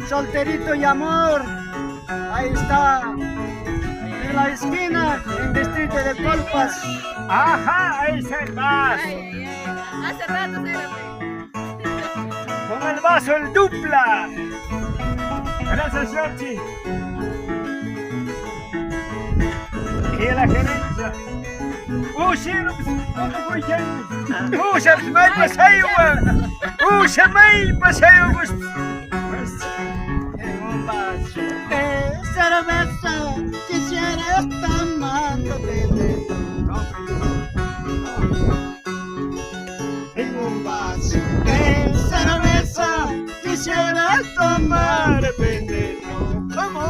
Solterito y amor. Ahí está. En la esquina, en distrito de Colpas. Ajá, ahí está el vaso. Hace rato se era. Con el vaso el dupla. Gracias, Georgie. Y la gerencia. May paseo, may paseo, En un vaso de cerveza quisiera tomando veneno. En un vaso de cerveza quisiera tomar veneno. ¿Cómo?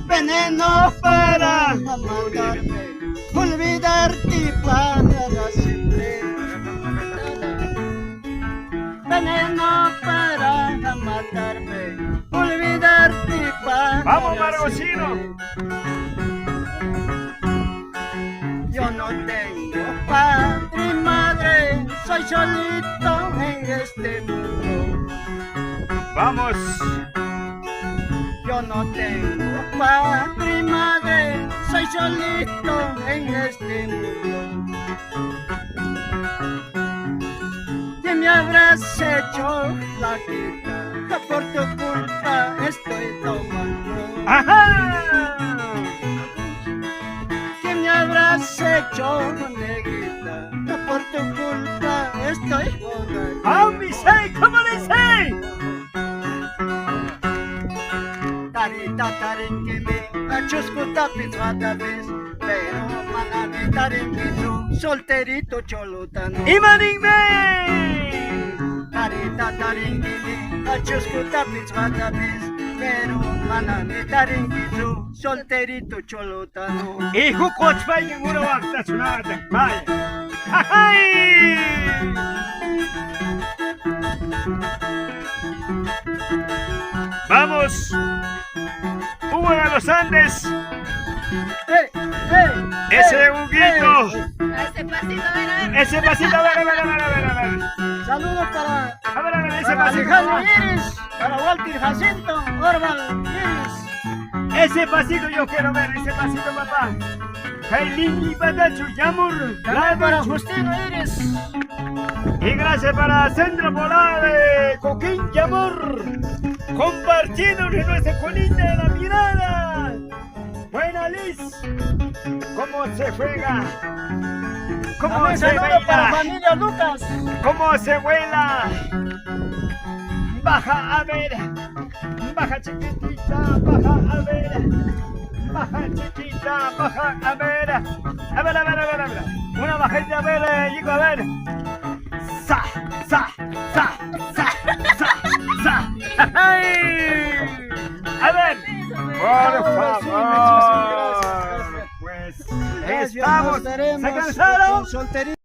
Veneno para amargarme, olvidarte para siempre. Veneno para amargarme, olvidarte para Vamos, siempre. Margocino. Yo no tengo padre y madre, soy solito en este mundo. Vamos. Yo no tengo padre y madre, soy solito en este mundo. Que me habrás hecho la quita, por tu culpa estoy tomando. Ajá. Que me habrás hecho negrita, por tu culpa estoy borracho. ¡Ah, mi sei! ¿Cómo dice? Tarita tarinquime, achuscuta pizvata ves, pero manami tarinquitu, solterito cholutano. ¡Imanigme! Tarita tarinquime, achuscuta pizvata ves, pero manami tarinquitu, solterito cholutano. Y Jucoch vaya en una acta sonada. Vaya. ¡Ay! Vamos. Hugo de los Andes. ¡Ey! ¡Ey! Ese Huguito. Ese pasito, a ver. Ese pasito, a ver. Saludos para A ver, ese para pasito. Alejandro Iris, para Walter Jacinto, Orval Iris. Ese pasito yo quiero ver, ese pasito, papá. Kailini Badachu Yamur. También para Justino Iris. Y gracias para Sandra Polar de Coquín Yamur. Compartiendo de nuestra colina de la mirada. Buena Liz. ¿Cómo se juega? ¿Cómo También se saludos para baila? familia Lucas. ¿Cómo se vuela? Baja a ver. Baja chiquitita, baja a ver. Baja chiquita, baja a ver. A ver. Una bajita a ver, Chico, a ver. Sa. ¡Ay! A ver. Por favor. Pues Gracias, estamos. nos veremos ¿Se cansaron? con soltería.